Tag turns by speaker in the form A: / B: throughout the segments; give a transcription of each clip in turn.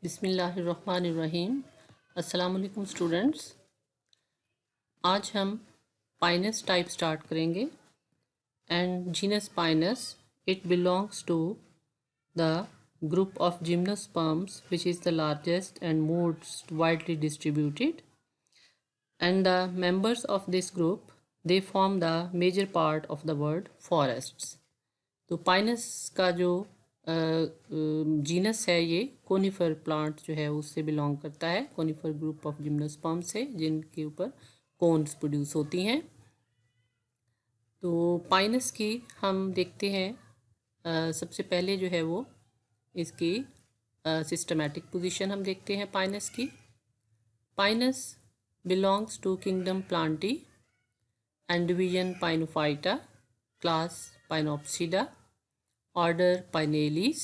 A: बिस्मिल्लाहिर्रहमानिर्रहीम। अस्सलाम वालेकुम स्टूडेंट्स। आज हम पाइनस टाइप स्टार्ट करेंगे। And genus Pinus, it belongs to the group of gymnosperms which is the largest and most widely distributed, and the members of this group they form the major part of the world forests. तो Pinus का जो genus है ये conifer plant जो है उससे belong करता है, कोनिफर ग्रुप ऑफ जिम्नोस्पर्म से, जिनके ऊपर कोन्स प्रोड्यूस होती हैं। तो पाइनस की हम देखते हैं, सबसे पहले जो है वो इसकी सिस्टमैटिक पोजीशन हम देखते हैं पाइनस की। Pinus belongs to kingdom Plantae and division Pinophyta, class Pinopsida, order Pinales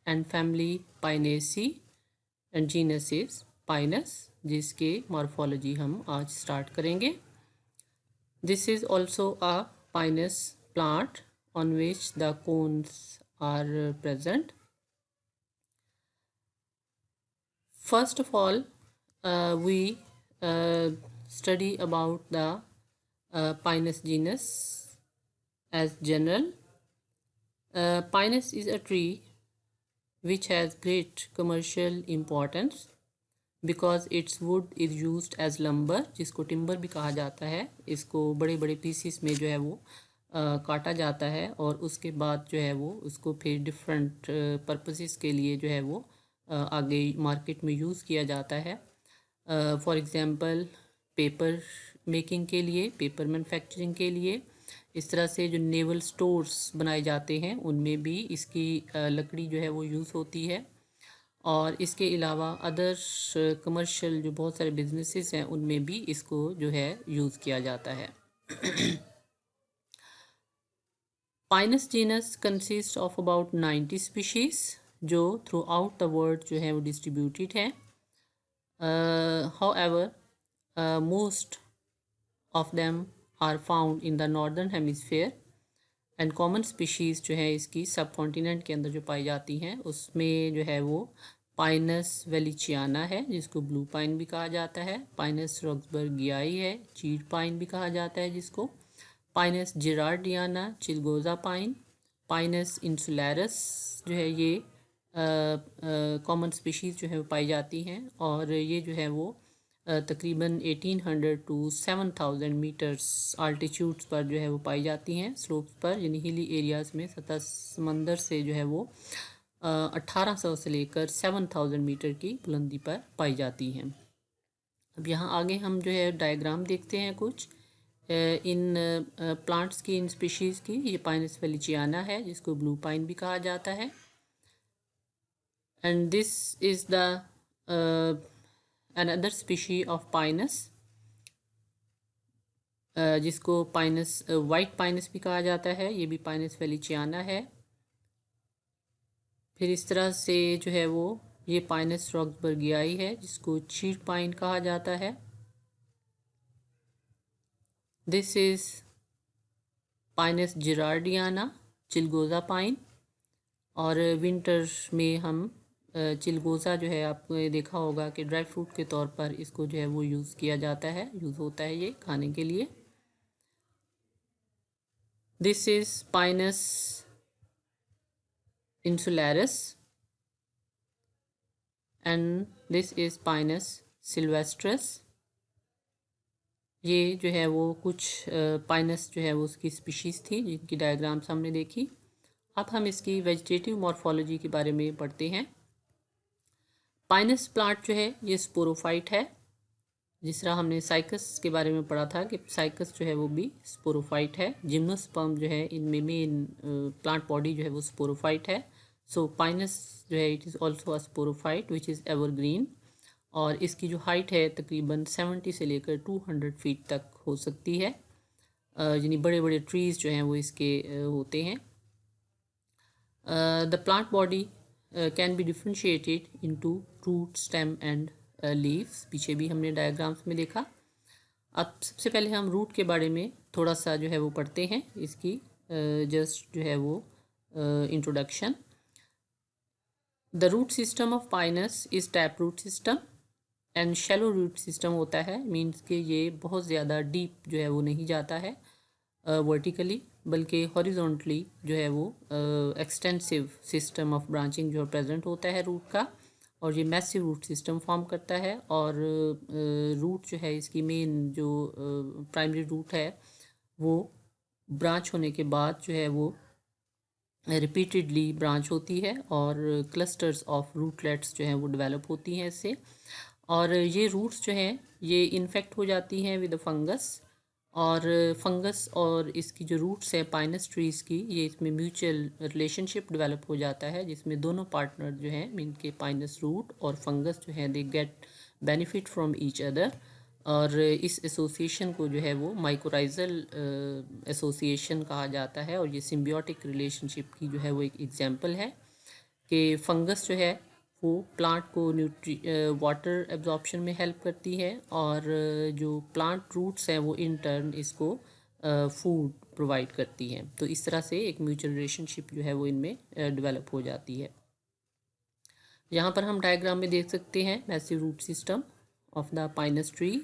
A: and family Pinaceae and genus is Pinus, जिसके मॉर्फोलॉजी हम आज स्टार्ट करेंगे। This is also a pinus plant on which the cones are present. First of all, we study about the Pinus genus as general. Pinus is a tree which has great commercial importance because its wood is used as lumber, जिसको timber भी कहा जाता है। इसको बड़े बड़े pieces में जो है वो काटा जाता है और उसके बाद जो है वो उसको फिर डिफरेंट पर्पसेस के लिए जो है वो आगे मार्केट में यूज़ किया जाता है। फॉर एग्ज़ाम्पल पेपर मेकिंग के लिए, पेपर मैन्युफैक्चरिंग के लिए, इस तरह से जो नेवल स्टोर्स बनाए जाते हैं उनमें भी इसकी लकड़ी जो है वो यूज़ होती है। और इसके अलावा अदर कमर्शियल जो बहुत सारे बिजनेसेस हैं उनमें भी इसको जो है यूज़ किया जाता है। Pinus genus consist of about 90 species जो थ्रू आउट द वर्ल्ड जो है वो डिस्ट्रीब्यूटेड है। However most of them are found in the northern hemisphere and common species जो है इसकी सब कॉन्टिनेंट के अंदर जो पाई जाती हैं उसमें जो है वो पाइनस वेलिचियाना है, जिसको ब्लू पाइन भी कहा जाता है। पाइनस रॉक्सबर्गियाई है, चीड़ पाइन भी कहा जाता है जिसको। पाइनस जिरार्डियाना, चिलगोजा पाइन। पाइनस इंसुलैरस जो है ये कॉमन स्पीशीज़ जो है वो पाई जाती हैं और ये जो है वो तकरीबन 1800 टू 7000 मीटर्स आल्टीट्यूड्स पर जो है वो पाई जाती हैं, स्लोप्स पर, यानी हिली एरियाज़ में, सतह समंदर से जो है वो 1800 से लेकर 7000 मीटर की बुलंदी पर पाई जाती हैं। अब यहाँ आगे हम जो है डायग्राम देखते हैं कुछ इन प्लांट्स की, इन स्पीशीज़ की। ये पाइनस वेलिचियाना है जिसको ब्लू पाइन भी कहा जाता है। And this is the another species of Pinus जिसको पाइनस वाइट पाइनस भी कहा जाता है, ये भी पाइनस वेलिचियाना है। फिर इस तरह से जो है वो ये पाइनस रॉक्सबर्गियाई है जिसको चीड़ पाइन कहा जाता है। दिस इज़ पाइनस जिरार्डियाना, चिलगोजा पाइन। और विंटर में हम चिलगोज़ा जो है आपने देखा होगा कि ड्राई फ्रूट के तौर पर इसको जो है वो यूज़ किया जाता है, यूज़ होता है ये खाने के लिए। This is Pinus insularis and this is Pinus sylvestris. ये जो है वो कुछ पाइनस जो है वो उसकी स्पीशीज़ थी जिनकी डायग्राम्स हमने देखी। अब हम इसकी वेजिटेटिव मॉर्फोलॉजी के बारे में पढ़ते हैं। पाइनस प्लांट जो है ये स्पोरोफाइट है, जिस तरह हमने साइकस के बारे में पढ़ा था कि साइकस जो है वो भी स्पोरोफाइट है। जिम्नोस्पर्म जो है इनमें मेन प्लांट बॉडी जो है वो स्पोरोफाइट है। सो पाइनस जो है it is also a sporophyte which is evergreen, और इसकी जो हाइट है तकरीबन 70 से लेकर 200 फीट तक हो सकती है, यानी बड़े बड़े ट्रीज़ जो हैं वो इसके होते हैं। The plant body can be differentiated into root, stem and leaves. पीछे भी हमने डायग्राम्स में देखा। अब सबसे पहले हम रूट के बारे में थोड़ा सा जो है वो पढ़ते हैं, इसकी जस्ट जो है वो introduction. The root system of Pinus is tap root system and shallow root system होता है, मीन्स कि ये बहुत ज़्यादा डीप जो है वो नहीं जाता है वर्टिकली, बल्कि हॉरिजॉन्टली जो है वो एक्सटेंसिव सिस्टम ऑफ ब्रांचिंग जो प्रेजेंट होता है रूट का, और ये मैसिव रूट सिस्टम फॉर्म करता है। और रूट जो है इसकी मेन जो प्राइमरी रूट है वो ब्रांच होने के बाद जो है वो रिपीटेडली ब्रांच होती है और क्लस्टर्स ऑफ रूटलेट्स जो हैं वो डेवलप होती हैं इससे। और ये रूट्स जो हैं ये इन्फेक्ट हो जाती हैं विद फंगस, और फंगस और इसकी जो रूट्स है पाइनस ट्रीज़ की, ये इसमें म्यूचुअल रिलेशनशिप डेवलप हो जाता है, जिसमें दोनों पार्टनर जो हैं इनके पाइनस रूट और फंगस जो हैं they get benefit from each other. और इस एसोसिएशन को जो है वो माइकोराइजल एसोसिएशन कहा जाता है, और ये सिम्बियोटिक रिलेशनशिप की जो है वो एक एग्जांपल है कि फंगस जो है वो प्लांट को वाटर एब्जॉर्प्शन में हेल्प करती है, और जो प्लांट रूट्स हैं वो इन टर्न इसको फूड प्रोवाइड करती हैं। तो इस तरह से एक म्यूचुअल रिलेशनशिप जो है वो इनमें डेवलप हो जाती है। यहाँ पर हम डायग्राम में देख सकते हैं massive root system of the Pinus tree,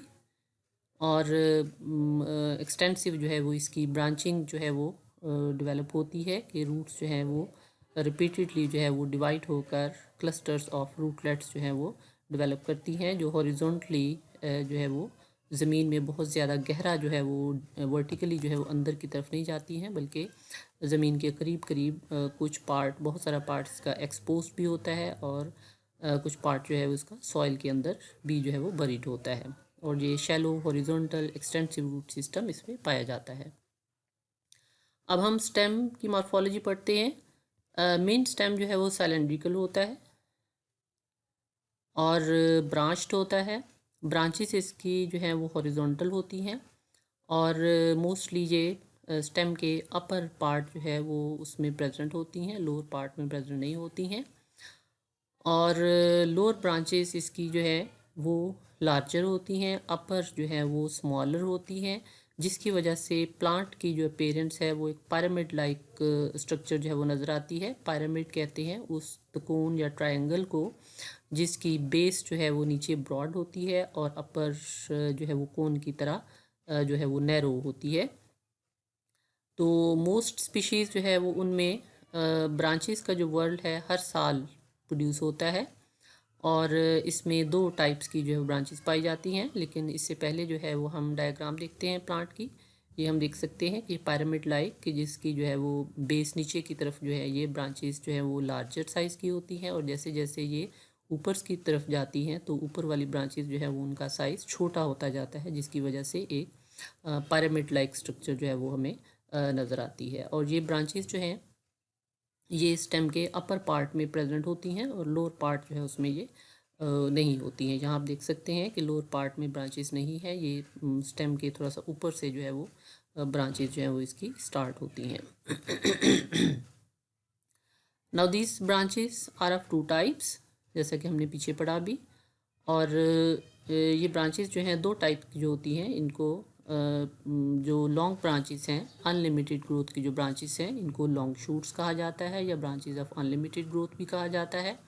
A: और एक्सटेंसिव जो है वो इसकी ब्रांचिंग जो है वो डेवलप होती है कि रूट्स जो हैं वो रिपीटेडली जो है वो डिवाइड होकर क्लस्टर्स ऑफ रूटलेट्स जो हैं वो डेवलप करती हैं, जो हॉरिजॉन्टली जो है वो ज़मीन में बहुत ज़्यादा गहरा जो है वो वर्टिकली जो है वो अंदर की तरफ नहीं जाती हैं, बल्कि ज़मीन के करीब करीब कुछ पार्ट, बहुत सारा पार्ट इसका एक्सपोज भी होता है, और कुछ पार्ट जो है उसका सॉइल के अंदर भी जो है वो बरीड होता है। और ये shallow horizontal extensive root system इसमें पाया जाता है। अब हम स्टेम की मॉर्फोलॉजी पढ़ते हैं। मेन स्टेम जो है वो सिलेंड्रिकल होता है और ब्रांच्ड होता है। ब्रांचेस इसकी जो है वो हॉरिजॉन्टल होती हैं, और मोस्टली ये स्टेम के अपर पार्ट जो है वो उसमें प्रेजेंट होती हैं, लोअर पार्ट में प्रेजेंट नहीं होती हैं। और लोअर ब्रांचेस इसकी जो है वो लार्जर होती हैं, अपर जो है वो स्मॉलर होती हैं, जिसकी वजह से प्लांट की जो अपेरेंस है वो एक पिरामिड लाइक स्ट्रक्चर जो है वो नज़र आती है। पिरामिड कहते हैं उस त्रिकोण या ट्रायंगल को जिसकी बेस जो है वो नीचे ब्रॉड होती है और अपर जो है वो कोन की तरह जो है वो नैरो होती है। तो मोस्ट स्पीशीज़ जो है वो उनमें ब्रांचेस का जो वर्ल्ड है हर साल प्रोड्यूस होता है, और इसमें दो टाइप्स की जो है ब्रांचेस पाई जाती हैं। लेकिन इससे पहले जो है वो हम डायग्राम देखते हैं प्लांट की। ये हम देख सकते हैं कि पिरामिड लाइक कि जिसकी जो है वो बेस नीचे की तरफ जो है ये ब्रांचेस जो है वो लार्जर साइज़ की होती हैं, और जैसे जैसे ये ऊपर की तरफ जाती हैं तो ऊपर वाली ब्रांचेस जो है वो उनका साइज़ छोटा होता जाता है, जिसकी वजह से एक पिरामिड लाइक स्ट्रक्चर जो है वो हमें नज़र आती है। और ये ब्रांचेस जो हैं ये स्टेम के अपर पार्ट में प्रेजेंट होती हैं, और लोअर पार्ट जो है उसमें ये नहीं होती हैं। यहाँ आप देख सकते हैं कि लोअर पार्ट में ब्रांचेस नहीं है, ये स्टेम के थोड़ा सा ऊपर से जो है वो ब्रांचेस जो है वो इसकी स्टार्ट होती हैं। Now this branches are of two types, जैसा कि हमने पीछे पढ़ा भी। और ये ब्रांचेस जो हैं दो टाइप की जो होती हैं, इनको जो लॉन्ग ब्रांचेस हैं अनलिमिटेड ग्रोथ की जो ब्रांचेस हैं इनको लॉन्ग शूट्स कहा जाता है, या ब्रांचेस ऑफ अनलिमिटेड ग्रोथ भी कहा जाता है।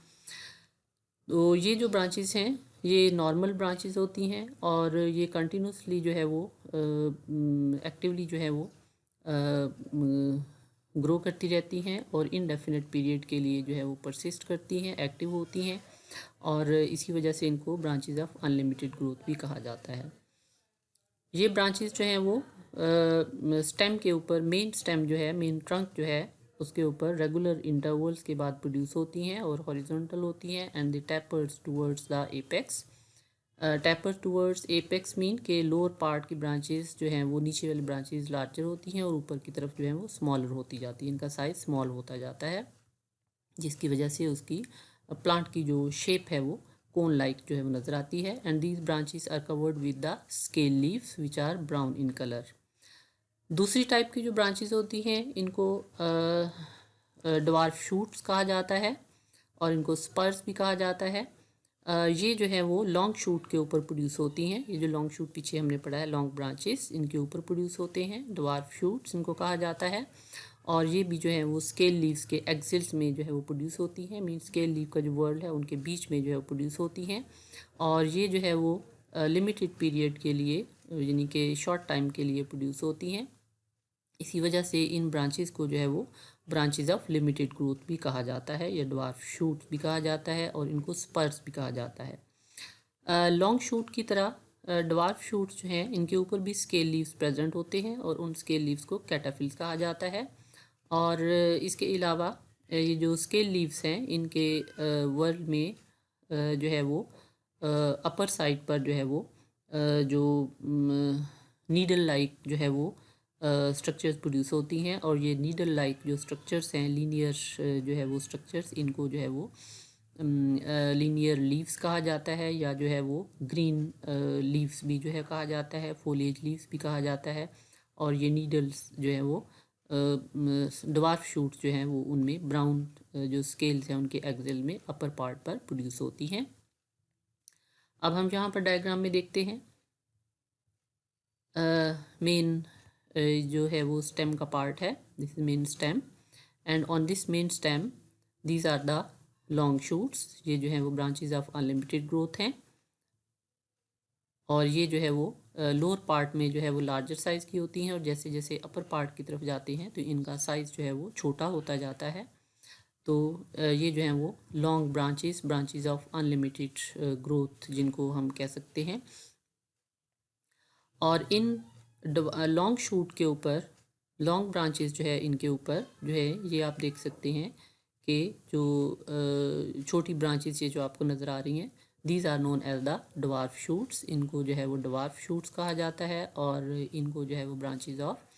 A: तो ये जो ब्रांचेस हैं ये नॉर्मल ब्रांचेस होती हैं, और ये कंटिन्यूसली जो है वो एक्टिवली जो है वो ग्रो करती रहती हैं, और इनडेफिनेट पीरियड के लिए जो है वो परसिस्ट करती हैं, एक्टिव होती हैं, और इसी वजह से इनको ब्रांचेस ऑफ अनलिमिटेड ग्रोथ भी कहा जाता है। ये ब्रांचेस जो हैं वो स्टेम के ऊपर, मेन स्टेम जो है, मेन ट्रंक जो है उसके ऊपर रेगुलर इंटरवल्स के बाद प्रोड्यूस होती हैं और हॉरिजॉन्टल होती हैं, and the tapers towards the apex. Tapper towards apex mean के लोअर पार्ट की ब्रांचेस जो हैं वो नीचे वाली ब्रांचेस लार्जर होती हैं, और ऊपर की तरफ जो है वो स्मॉलर होती जाती है, इनका साइज स्मॉल होता जाता है, जिसकी वजह से उसकी प्लांट की जो शेप है वो कोन लाइक जो है वो नज़र आती है। And these branches are covered with the scale leaves which are brown in colour. दूसरी टाइप की जो ब्रांचेस होती हैं इनको ड्वार्फ शूट्स कहा जाता है, और इनको स्पर्स भी कहा जाता है। ये जो है वो लॉन्ग शूट के ऊपर प्रोड्यूस होती हैं। ये जो लॉन्ग शूट पीछे हमने पढ़ा है, लॉन्ग ब्रांचेस, इनके ऊपर प्रोड्यूस होते हैं, ड्वार्फ शूट्स इनको कहा जाता है। और ये भी जो है वो स्केल लीव्स के एक्सिल्स में जो है वो प्रोड्यूस होती हैं, मीन स्केल लीव का जो वर्ल्ड है उनके बीच में जो है वो प्रोड्यूस होती हैं। और ये जो है वो लिमिटेड पीरियड के लिए यानी कि शॉर्ट टाइम के लिए प्रोड्यूस होती हैं। इसी वजह से इन ब्रांचेस को जो है वो ब्रांचेस ऑफ लिमिटेड ग्रोथ भी कहा जाता है, या ड्वार्फ शूट भी कहा जाता है, और इनको स्पर्स भी कहा जाता है। लॉन्ग शूट की तरह ड्वार्फ शूट्स जो हैं इनके ऊपर भी स्केल लीव्स प्रेजेंट होते हैं, और उन स्केल लीव्स को कैटाफिल्स कहा जाता है। और इसके अलावा ये जो स्केल लीव्स हैं इनके वर्ल्ड में जो है वो अपर साइड पर जो है वो जो नीडल लाइक जो है वो स्ट्रक्चर्स प्रोड्यूस होती हैं, और ये नीडल लाइक जो स्ट्रक्चर्स हैं, लीनियर जो है वो स्ट्रक्चर्स, इनको जो है वो लीनियर लीव्स कहा जाता है, या जो है वो ग्रीन लीव्स भी जो है कहा जाता है, फोलिएज लीव्स भी कहा जाता है। और ये नीडल्स जो है वो ड्वार्फ शूट्स जो हैं वो उनमें ब्राउन जो स्केल्स हैं उनके एक्सेल में अपर पार्ट पर प्रोड्यूस होती हैं। अब हम यहाँ पर डायग्राम में देखते हैं मेन जो है वो स्टेम का पार्ट है, this is main stem, and on this main stem these are the long shoots. ये जो है वो ब्रांचेस ऑफ अनलिमिटेड ग्रोथ हैं, और ये जो है वो लोअर पार्ट में जो है वो लार्जर साइज़ की होती हैं, और जैसे जैसे अपर पार्ट की तरफ जाते हैं तो इनका साइज़ जो है वो छोटा होता जाता है। तो ये जो है वो long branches of unlimited growth जिनको हम कह सकते हैं। और इन लॉन्ग शूट के ऊपर लॉन्ग ब्रांचेस जो है इनके ऊपर जो है ये आप देख सकते हैं कि जो छोटी ब्रांचेस ये जो आपको नज़र आ रही हैं, these are known as the dwarf shoots. इनको जो है वो ड्वार्फ शूट्स कहा जाता है, और इनको जो है वो ब्रांचेस ऑफ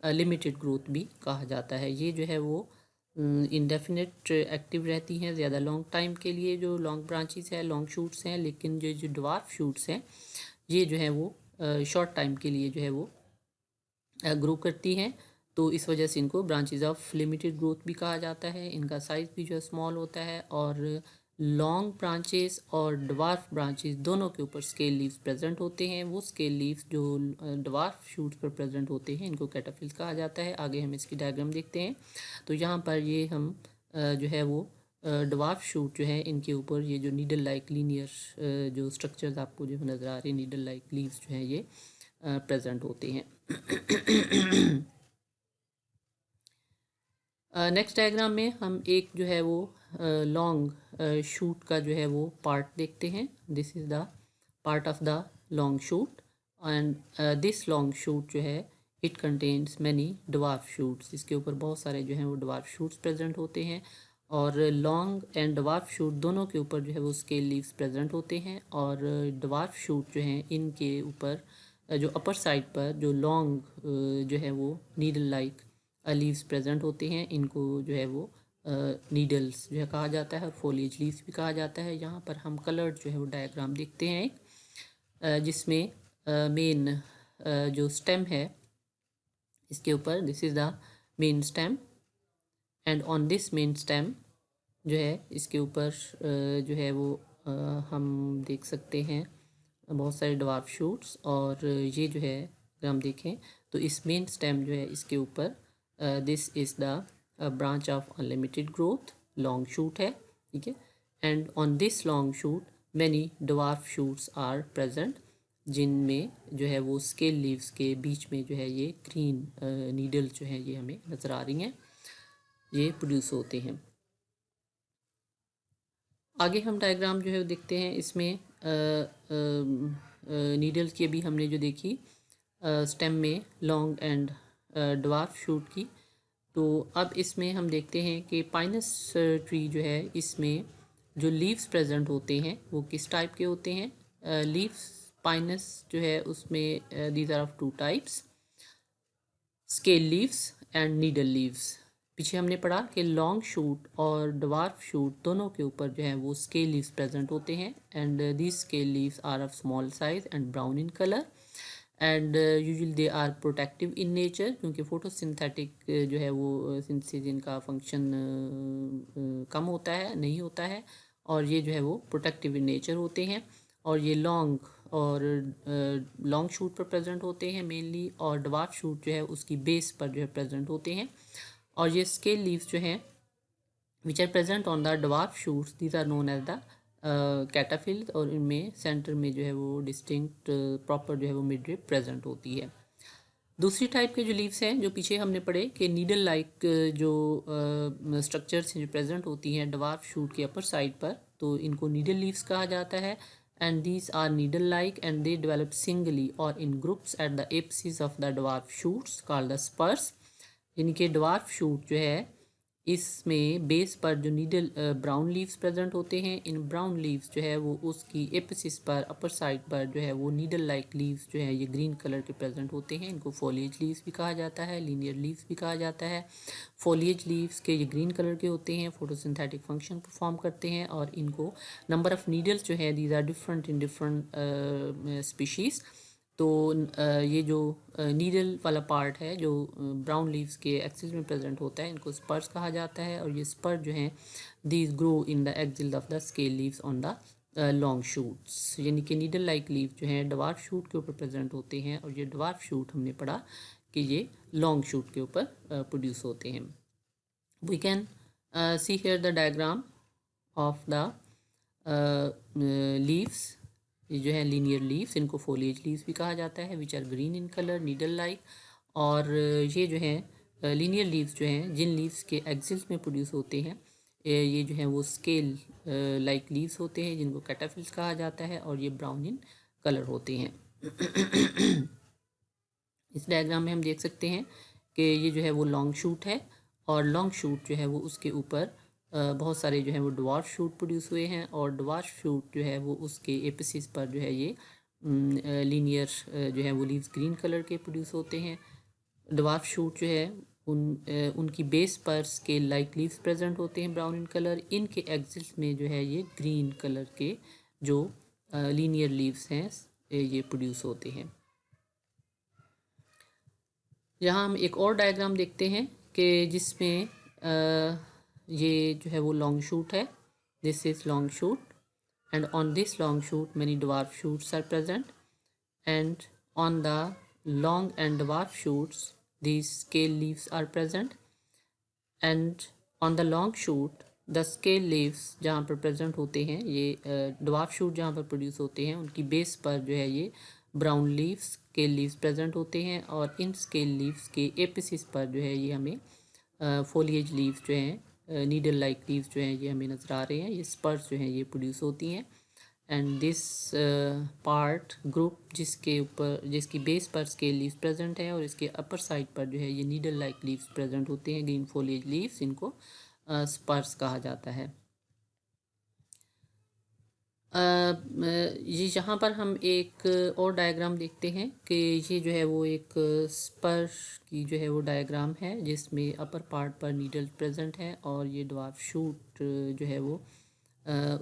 A: लिमिटेड ग्रोथ भी कहा जाता है। ये जो है वो इंडेफिनिट एक्टिव रहती हैं ज़्यादा लॉन्ग टाइम के लिए जो लॉन्ग ब्रांचेस हैं, लॉन्ग शूट्स हैं, लेकिन जो जो ड्वार्फ शूट्स हैं ये जो है वो शॉर्ट टाइम के लिए जो है वो ग्रो करती हैं। तो इस वजह से इनको ब्रांचेस ऑफ लिमिटेड ग्रोथ भी कहा जाता है। इनका साइज़ भी जो है स्मॉल होता है, और लॉन्ग ब्रांचेस और ड्वार्फ ब्रांचेस दोनों के ऊपर स्केल लीव्स प्रेजेंट होते हैं। वो स्केल लीव्स जो ड्वार्फ शूट्स पर प्रेजेंट होते हैं इनको कैटाफिल्स कहा जाता है। आगे हम इसकी डायग्राम देखते हैं। तो यहाँ पर ये हम जो है वो ड्वार्फ शूट जो है इनके ऊपर ये जो नीडल लाइक लीनियर जो स्ट्रक्चर्स आपको जो नज़र आ रहे हैं, नीडल लाइक लीव्स जो हैं ये प्रेजेंट होते हैं। नेक्स्ट डायग्राम में हम एक जो है वो लॉन्ग शूट का जो है वो पार्ट देखते हैं। This is the part of the long shoot, and this long shoot जो है it contains many dwarf shoots. इसके ऊपर बहुत सारे जो हैं वो ड्वार्फ शूट्स प्रेजेंट होते हैं, और लॉन्ग एंड ड्वार्फ शूट दोनों के ऊपर जो है वो स्केल लीव्स प्रेजेंट होते हैं। और ड्वार्फ शूट जो हैं इनके ऊपर जो अपर साइड पर जो लॉन्ग जो है वो नीडल लाइक लीव्स प्रेजेंट होते हैं, इनको जो है वो नीडल्स जो है कहा जाता है, और फोलिएज लीव्स भी कहा जाता है। यहाँ पर हम कलर्ड जो है वो डायग्राम देखते हैं एक, जिसमें मेन जो स्टेम है इसके ऊपर this is the main stem, and on this main stem जो है इसके ऊपर जो है वो हम देख सकते हैं बहुत सारे ड्वार्फ शूट्स। और ये जो है अगर हम देखें तो इस मेन स्टेम जो है इसके ऊपर this is the branch of unlimited growth, long shoot है, ठीक है। And on this long shoot many dwarf shoots are present, जिनमें जो है वो स्केल लीव्स के बीच में जो है ये ग्रीन नीडल जो है ये हमें नज़र आ रही हैं, ये प्रोड्यूस होते हैं। आगे हम डायग्राम जो है वो देखते हैं। इसमें नीडल्स की अभी हमने जो देखी स्टेम में लॉन्ग एंड ड्वार्फ शूट की, तो अब इसमें हम देखते हैं कि पाइनस ट्री जो है इसमें जो लीव्स प्रेजेंट होते हैं वो किस टाइप के होते हैं। लीव्स पाइनस जो है उसमें these are of two types, scale leaves and needle leaves. पीछे हमने पढ़ा कि लॉन्ग शूट और ड्वार्फ शूट दोनों के ऊपर जो है वो स्केल लीव्स प्रेजेंट होते हैं, and these scale leaves are of small size and brown in colour, and usually they are protective in nature, क्योंकि फोटोसिंथेटिक जो है वो सिंथेसिस इनका फंक्शन कम होता है, नहीं होता है, और ये जो है वो प्रोटेक्टिव इन नेचर होते हैं। और ये लॉन्ग शूट पर प्रेजेंट होते हैं मेनली, और ड्वार्फ शूट जो है उसकी बेस पर जो है प्रेजेंट होते हैं। और ये स्केल लीव्स जो हैं which are present on the dwarf shoots, these are known as the cataphylls, और इनमें सेंटर में जो है वो डिस्टिंक्ट प्रॉपर जो है वो मिडरिप प्रेजेंट होती है। दूसरी टाइप के जो लीव्स हैं जो पीछे हमने पढ़े कि नीडल लाइक जो स्ट्रक्चर्स हैं जो प्रेजेंट होती हैं ड्वार्फ शूट के अपर साइड पर, तो इनको नीडल लीव्स कहा जाता है। And these are needle like and they develop singly और in groups at the apices of the dwarf shoots called the spurs. इनके ड्वार्फ शूट जो है इसमें बेस पर जो नीडल ब्राउन लीव्स प्रेजेंट होते हैं, इन ब्राउन लीव्स जो है वो उसकी एपिसिस पर अपर साइड पर जो है वो नीडल लाइक लीव्स जो है ये ग्रीन कलर के प्रेजेंट होते हैं। इनको फॉलिएज लीव्स भी कहा जाता है, लीनियर लीव्स भी कहा जाता है। फॉलिएज लीव्स के ये ग्रीन कलर के होते हैं, फोटोसिंथेटिक फंक्शन परफॉर्म करते हैं, और इनको नंबर ऑफ नीडल्स जो है these are different in different species. तो ये जो नीडल वाला पार्ट है जो ब्राउन लीव्स के एक्सिस में प्रेजेंट होता है, इनको स्पर्स कहा जाता है। और ये स्पर जो हैं these grow in the axil of the scale leaves on the long shoots, यानी कि नीडल लाइक लीव जो हैं ड्वार्फ शूट के ऊपर प्रेजेंट होते हैं। और ये ड्वार्फ शूट हमने पढ़ा कि ये लॉन्ग शूट के ऊपर प्रोड्यूस होते हैं। We can see here the diagram of the leaves. ये जो है लीनियर लीव्स, इनको फोलिएज लीव्स भी कहा जाता है, which are green in colour, needle like. और ये जो है लीनियर लीव्स जो हैं जिन लीव्स के एक्सिल्स में प्रोड्यूस होते हैं, ये जो है वो स्केल लाइक लीव्स होते हैं जिनको कैटाफिल्स कहा जाता है, और ये ब्राउन इन कलर होते हैं। इस डायग्राम में हम देख सकते हैं कि ये जो है वो लॉन्ग शूट है, और लॉन्ग शूट जो है वो उसके ऊपर बहुत सारे जो है वो ड्वार्फ शूट प्रोड्यूस हुए हैं, और ड्वार्फ शूट जो है वो उसके एपिसिस पर जो है ये लीनियर जो है वो लीव्स ग्रीन कलर के प्रोड्यूस होते हैं। ड्वार्फ शूट जो है उनकी बेस पर स्केल लाइक लीव्स प्रेजेंट होते हैं ब्राउन इन कलर। इनके एक्सिल्स में जो है ये ग्रीन कलर के जो लीनियर लीव्स हैं ये प्रोड्यूस होते हैं। यहाँ हम एक और डायग्राम देखते हैं कि जिसमें ये जो है वो लॉन्ग शूट है, this is long shoot, and on this long shoot many dwarf shoots are present, and on the long and dwarf shoots these scale leaves are present, and on the long shoot the scale leaves जहाँ पर present होते हैं, ये dwarf shoot जहाँ पर produce होते हैं उनकी बेस पर जो है ये brown leaves scale leaves present होते हैं, और इन स्केल लीव्स के एपिसिस पर जो है ये हमें फोलिएज लीव्स जो हैं नीडल लाइक लीव्स जो हैं ये हमें नज़र आ रहे हैं, ये स्पर्स जो हैं ये प्रोड्यूस होती हैं। एंड दिस पार्ट ग्रुप जिसकी बेस पर स्केल लीव्स प्रेजेंट है और इसके अपर साइड पर जो है ये नीडल लाइक लीव्स प्रेजेंट होते हैं, ग्रीन फोलिएज लीव्स, इनको स्पर्स कहा जाता है। ये यहाँ पर हम एक और डायग्राम देखते हैं कि ये जो है वो एक स्पर की जो है वो डायग्राम है जिसमें अपर पार्ट पर नीडल प्रेजेंट है, और ये ड्वार्फ शूट जो है वो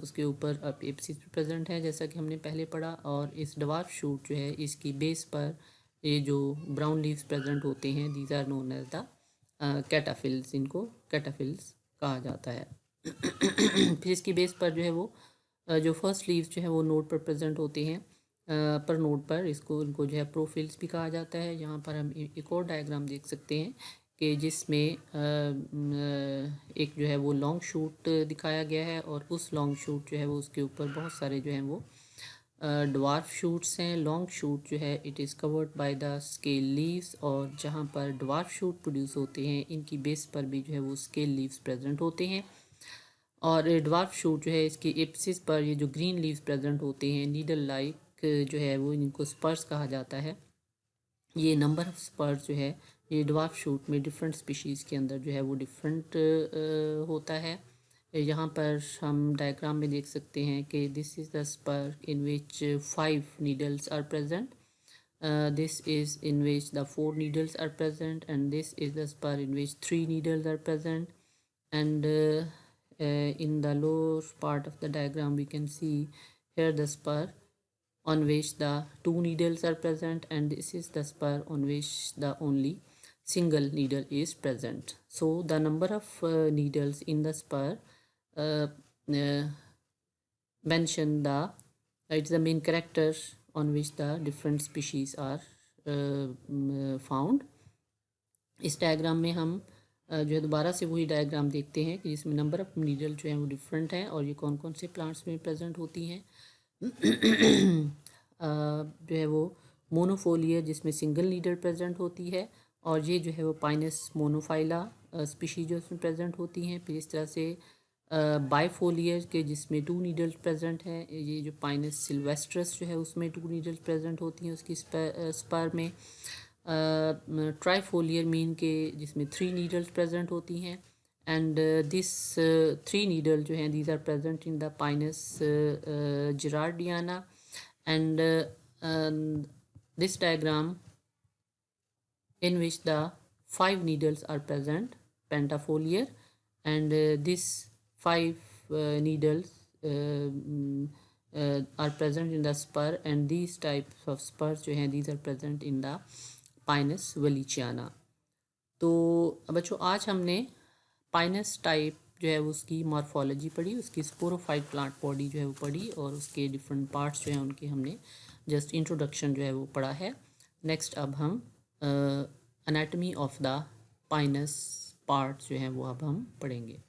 A: उसके ऊपर अब एपिसिस प्रेजेंट है जैसा कि हमने पहले पढ़ा। और इस ड्वार्फ शूट जो है इसकी बेस पर ये जो ब्राउन लीव्स प्रेजेंट होते हैं these are known as the cataphylls, इनको कैटाफिल्स कहा जाता है। फिर इसकी बेस पर जो है वो जो फर्स्ट लीव्स जो है वो नोड पर प्रेजेंट होते हैं, पर नोड पर इनको जो है प्रोफिल्स भी कहा जाता है। यहाँ पर हम एक और डायग्राम देख सकते हैं कि जिसमें एक जो है वो लॉन्ग शूट दिखाया गया है, और उस लॉन्ग शूट जो है वो उसके ऊपर बहुत सारे जो हैं वो ड्वार्फ शूट्स हैं। लॉन्ग शूट जो है it is covered by the scale leaves, और जहाँ पर ड्वार्फ शूट प्रोड्यूस होते हैं इनकी बेस पर भी जो है वो स्केल लीव्स प्रेजेंट होते हैं। और ड्वार्फ शूट जो है इसकी एपिसिस पर ये जो ग्रीन लीव्स प्रेजेंट होते हैं नीडल लाइक जो है वो इनको स्पर्स कहा जाता है। ये नंबर ऑफ स्पर्स जो है ये ड्वार्फ शूट में डिफरेंट स्पीशीज़ के अंदर जो है वो डिफरेंट होता है। यहाँ पर हम डायग्राम में देख सकते हैं कि this is the spur in which 5 needles are present, this is in which the 4 needles are present, and this is the spur in which 3 needles are present. And in the lower part of the diagram we can see here the spur on which the 2 needles are present, and this is the spur on which the only single needle is present. So the number of needles in the spur mention the it's the main character on which the different species are found. इस diagram में हम जो है दोबारा से वही diagram देखते हैं कि जिसमें नंबर ऑफ नीडल जो है वो डिफरेंट हैं और ये कौन कौन से प्लांट्स में प्रेजेंट होती हैं। जो है वो मोनोफोलियर जिसमें सिंगल नीडल प्रेजेंट होती है, और ये जो है वो पाइनस मोनोफाइला स्पीशीज जो उसमें प्रेजेंट होती हैं। फिर इस तरह से बाइफोलियर के जिसमें 2 नीडल्स प्रेजेंट हैं। ये जो पाइनस सिल्वेस्ट्रस जो है उसमें 2 नीडल्स प्रेजेंट होती हैं उसकी स्पर में। ट्राइफोलियर मीन के जिसमें 3 नीडल्स प्रेजेंट होती हैं। एंड दिस 3 नीडल जो हैं these are present in the Pinus gerardiana. And this diagram in which the 5 needles are present, pentafoliar, and these 5 needles are present in the spur, and these types of spurs जो हैं these are present in the Pinus wallichiana। तो बच्चों आज हमने Pinus type जो है उसकी morphology पढ़ी, उसकी स्पोरोफाइट प्लांट बॉडी जो है वो पढ़ी, और उसके डिफरेंट पार्ट्स जो हैं उनके हमने जस्ट इंट्रोडक्शन जो है वो पढ़ा है। नेक्स्ट अब हम anatomy of the Pinus parts जो हैं वो अब हम पढ़ेंगे।